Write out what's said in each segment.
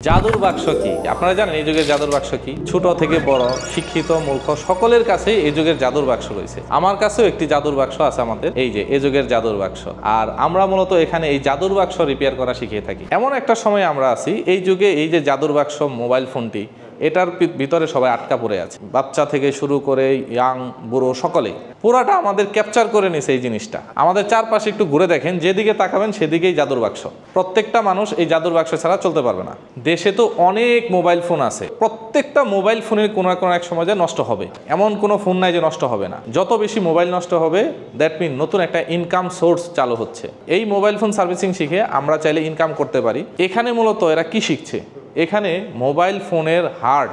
জাদুর বাক্স কি? আপনারা জানেন এই যুগের জাদুর বাক্স কি? ছোট থেকে বড়, শিক্ষিত মূর্খ সকলের কাছে এই যুগের জাদুর বাক্স রয়েছে। আমার কাছেও একটি জাদুর বাক্স আছে, আমাদের এই যে এই যুগের জাদুর বাক্স। আর আমরা মূলত এখানে এই জাদুর বাক্স রিপেয়ার করা শিখিয়ে থাকি। এমন একটা সময় আমরা আছি, এই যুগে এই যে জাদুর বাক্স মোবাইল ফোনটি, এটার ভিতরে সবাই আটকা পড়ে আছে, বাচ্চা থেকে শুরু করে ইয়াং বুড়ো সকলেই পুরাটা আমাদের ক্যাপচার করে নিছে এই জিনিসটা। আমাদের চারপাশে একটু ঘুরে দেখেন, যেদিকে তাকাবেন সেদিকেই জাদুর বাক্স। প্রত্যেকটা মানুষ এই জাদুর বাক্স ছাড়া চলতে পারবে না। দেশে তো অনেক মোবাইল ফোন আছে, প্রত্যেকটা মোবাইল ফোনের কোনো না কোনো এক সময় নষ্ট হবে, এমন কোনো ফোন নাই যে নষ্ট হবে না। যত বেশি মোবাইল নষ্ট হবে, দ্যাট মিন নতুন একটা ইনকাম সোর্স চালু হচ্ছে। এই মোবাইল ফোন সার্ভিসিং শিখে আমরা চাইলে ইনকাম করতে পারি। এখানে মূলত এরা কি শিখছে? এখানে মোবাইল ফোনের হার্ড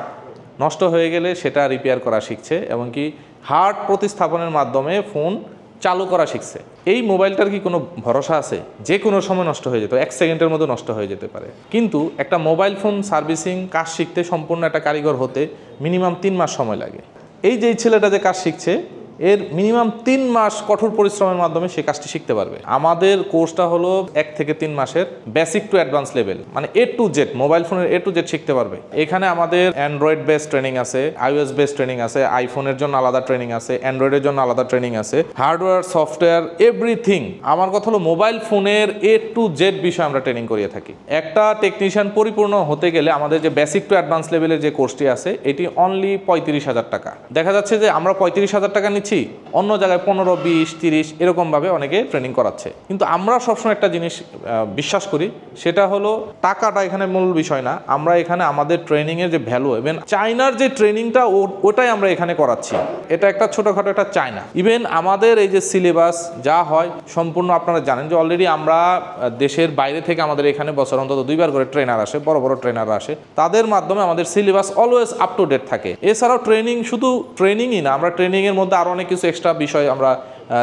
নষ্ট হয়ে গেলে সেটা রিপেয়ার করা শিখছে, এবং কি হার্ড প্রতিস্থাপনের মাধ্যমে ফোন চালু করা শিখছে। এই মোবাইলটার কি কোনো ভরসা আছে? যে কোনো সময় নষ্ট হয়ে যেত, 1 সেকেন্ডের মধ্যে নষ্ট হয়ে যেতে পারে। কিন্তু একটা মোবাইল ফোন সার্ভিসিং কাজ শিখতে সম্পূর্ণ একটা কারিগর হতে মিনিমাম 3 মাস সময় লাগে। এই যে ছেলেটা যে কাজ শিখছে, এর মিনিমাম 3 মাস কঠোর পরিশ্রমের মাধ্যমে সে কাজটি শিখতে পারবে। আমাদের কোর্সটা হলো 1 থেকে 3 মাসের বেসিক টু অ্যাডভান্স লেভেল, মানে A to Z, মোবাইল ফোনের A to Z শিখতে পারবে। এখানে আমাদের অ্যান্ড্রয়েড বেস ট্রেনিং আছে, iOS বেস ট্রেনিং আছে, আইফোনের জন্য আলাদা ট্রেনিং আছে, অ্যান্ড্রয়েডের জন্য আলাদা ট্রেনিং আছে, হার্ডওয়্যার সফটওয়্যার এভরিথিং। আমার কথা হলো মোবাইল ফোনের A to Z বিষয়ে আমরা ট্রেনিং করিয়ে থাকি। একটা টেকনিশিয়ান পরিপূর্ণ হতে গেলে আমাদের যে বেসিক টু অ্যাডভান্স লেভেলের যে কোর্সটি আছে, এটি অনলি 35,000 টাকা। দেখা যাচ্ছে যে আমরা 35,000 টাকা নিচ্ছি, অন্য জায়গায় 15, 20, 30 এরকমভাবে অনেকে ট্রেনিং করাচ্ছে। কিন্তু আমরা সবসময় একটা জিনিস বিশ্বাস করি, সেটা হলো টাকাটা এখানে মূল বিষয় না। আমরা এখানে আমাদের ট্রেনিংয়ের যে ভ্যালু, ইভেন চায়নার যে ট্রেনিংটা ওটাই আমরা এখানে করাচ্ছি। এটা একটা ছোটোখাটো একটা চায়না। ইভেন আমাদের এই যে সিলেবাস যা হয় সম্পূর্ণ আপনারা জানেন যে অলরেডি আমরা দেশের বাইরে থেকে আমাদের এখানে বছর অন্তত 2 বার করে ট্রেনার আসে, বড় বড় ট্রেনার আসে। তাদের মাধ্যমে আমাদের syllabus always up to date থাকে। এছাড়াও ট্রেনিং শুধু ট্রেনিংই না, আমরা ট্রেনিংয়ের মধ্যে আরও অনেক কিছু এক্সট্রা বিষয় আমরা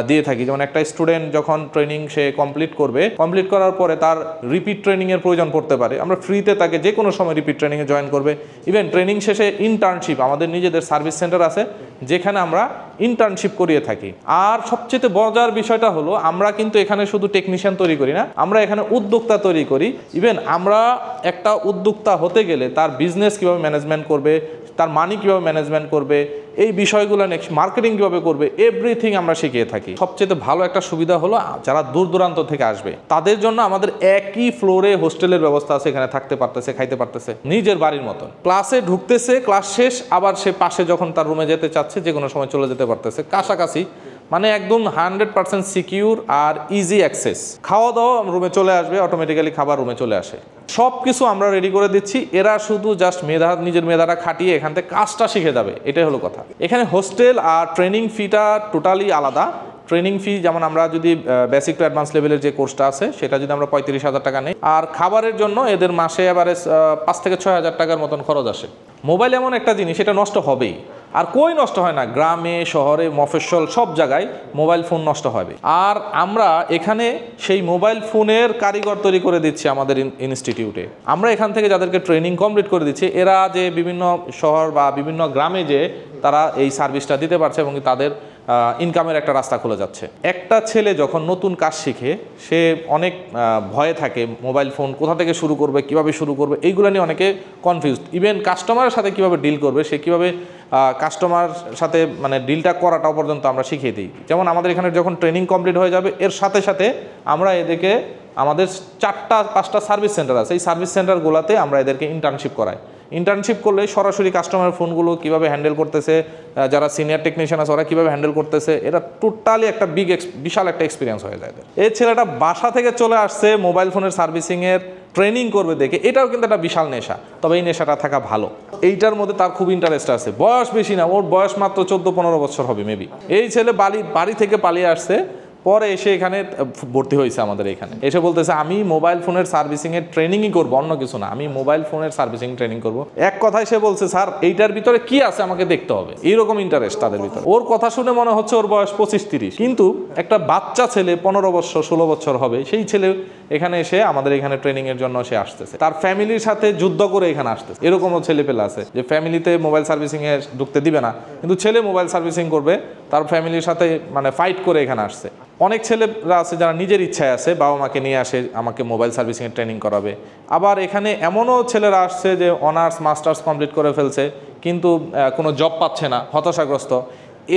দিয়ে থাকি। যেমন একটা স্টুডেন্ট যখন ট্রেনিং সে কমপ্লিট করার পরে তার রিপিট ট্রেনিংয়ের প্রয়োজন পড়তে পারে, আমরা ফ্রিতে তাকে যে কোনো সময় রিপিট ট্রেনিংয়ে জয়েন করবে। ইভেন ট্রেনিং শেষে ইন্টার্নশিপ, আমাদের নিজেদের সার্ভিস সেন্টার আছে যেখানে আমরা ইন্টার্নশিপ করিয়ে থাকি। আর সবচেয়ে মজার বিষয়টা হলো, আমরা কিন্তু এখানে শুধু টেকনিশিয়ান তৈরি করি না, আমরা এখানে উদ্যোক্তা তৈরি করি। ইভেন আমরা একটা উদ্যোক্তা হতে গেলে তার বিজনেস কীভাবে ম্যানেজমেন্ট করবে, তার মানি কীভাবে ম্যানেজমেন্ট করবে, এই বিষয়গুলো নেক্সট মার্কেটিং কীভাবে করবে, এভরিথিং আমরা শিখিয়ে থাকি। সবচেয়ে ভালো একটা সুবিধা হলো, যারা দূর দূরান্ত থেকে আসবে তাদের জন্য আমাদের একই ফ্লোরে হোস্টেলের ব্যবস্থা আছে, এখানে থাকতে পারতেছে, খাইতে পারতেছে নিজের বাড়ির মতন। ক্লাসে ঢুকতেছে, ক্লাস শেষ আবার সে পাশে যখন তার রুমে যেতে চাচ্ছে যে কোনো সময় চলে যেতে পারতেছে, কাছাকাছি, মানে একদম 100% সিকিউর আর ইজি অ্যাক্সেস। খাওয়া দাওয়া রুমে চলে আসবে, অটোমেটিক্যালি খাবার রুমে চলে আসে, সব কিছু আমরা রেডি করে দিচ্ছি। এরা শুধু জাস্ট নিজের মেধাটা খাটিয়ে এখান থেকে কাজটা শিখে যাবে, এটাই হলো কথা। এখানে হোস্টেল আর ট্রেনিং ফিটা টোটালি আলাদা। ট্রেনিং ফি যেমন আমরা যদি বেসিক টু অ্যাডভান্স লেভেলের যে কোর্সটা আছে সেটা যদি আমরা 35,000 টাকা নেই, আর খাবারের জন্য এদের মাসে এবারে 5 থেকে 6,000 টাকার মতন খরচ আসে। মোবাইল এমন একটা জিনিস, এটা নষ্ট হবেই, আর কই নষ্ট হয় না, গ্রামে শহরে মফস্বল সব জায়গায় মোবাইল ফোন নষ্ট হবে। আর আমরা এখানে সেই মোবাইল ফোনের কারিগর তৈরি করে দিচ্ছি আমাদের ইনস্টিটিউটে। আমরা এখান থেকে যাদেরকে ট্রেনিং কমপ্লিট করে দিচ্ছি, এরা যে বিভিন্ন শহর বা বিভিন্ন গ্রামে যে তারা এই সার্ভিসটা দিতে পারছে এবং তাদের ইনকামের একটা রাস্তা খুলে যাচ্ছে। একটা ছেলে যখন নতুন কাজ শিখে, সে অনেক ভয়ে থাকে, মোবাইল ফোন কোথা থেকে শুরু করবে, কিভাবে শুরু করবে, এইগুলো নিয়ে অনেকে কনফিউজড। ইভেন কাস্টমারের সাথে কিভাবে ডিল করবে, সে কিভাবে কাস্টমার সাথে মানে ডিলটা করাটাও পর্যন্ত আমরা শিখিয়ে দিই। যেমন আমাদের এখানে যখন ট্রেনিং কমপ্লিট হয়ে যাবে, এর সাথে সাথে আমরা এদেরকে, আমাদের 4-5টা সার্ভিস সেন্টার আছে, এই সার্ভিস সেন্টারগুলোতে আমরা এদেরকে ইন্টার্নশিপ করাই। ইন্টার্নশিপ করলে সরাসরি কাস্টমার ফোনগুলো কীভাবে হ্যান্ডেল করতেছে, যারা সিনিয়র টেকনিশিয়ান আছে ওরা কীভাবে হ্যান্ডেল করতেছে, এটা টোটালি একটা বিশাল একটা এক্সপিরিয়েন্স হয়ে যায়। এই ছেলেটা বাসা থেকে চলে আসছে মোবাইল ফোনের সার্ভিসিংয়ের ট্রেনিং করবে দেখে, এটাও কিন্তু একটা বিশাল নেশা। তবে এই নেশাটা থাকা ভালো, এইটার মধ্যে তার খুব ইন্টারেস্ট আছে। বয়স বেশি না, ওর বয়স মাত্র 14-15 বছর হবে মেবি। এই ছেলে বাড়ি থেকে পালিয়ে আসছে, পরে এসে এখানে ভর্তি হয়েছে আমাদের এখানে। এসে বলতেছে আমি মোবাইল ফোনের সার্ভিসিংয়ের ট্রেনিংই করবো, অন্য কিছু না, আমি মোবাইল ফোনের সার্ভিসিং ট্রেনিং করবো। এক কথায় সে বলছে, স্যার এইটার ভিতরে কি আছে আমাকে দেখতে হবে, এইরকম ইন্টারেস্ট তাদের ভিতরে। ওর কথা শুনে মনে হচ্ছে ওর বয়স 25-30, কিন্তু একটা বাচ্চা ছেলে 15 বছর 16 বছর হবে, সেই ছেলে এখানে এসে আমাদের এখানে ট্রেনিংয়ের জন্য সে আসতেছে। তার ফ্যামিলির সাথে যুদ্ধ করে এখানে আসতেছে। এরকমও ছেলে পেলে আছে যে ফ্যামিলিতে মোবাইল সার্ভিসিংয়ে ঢুকতে দিবে না, কিন্তু ছেলে মোবাইল সার্ভিসিং করবে, তার ফ্যামিলির সাথে মানে ফাইট করে এখানে আসছে। অনেক ছেলেরা আছে যারা নিজের ইচ্ছায় আসে, বাবা মাকে নিয়ে আসে আমাকে মোবাইল সার্ভিসিংয়ের ট্রেনিং করাবে। আবার এখানে এমনও ছেলেরা আসছে যে অনার্স মাস্টার্স কমপ্লিট করে ফেলছে কিন্তু কোনো জব পাচ্ছে না, হতাশাগ্রস্ত।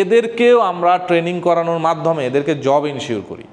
এদেরকেও আমরা ট্রেনিং করানোর মাধ্যমে এদেরকে জব ইনশিওর করি।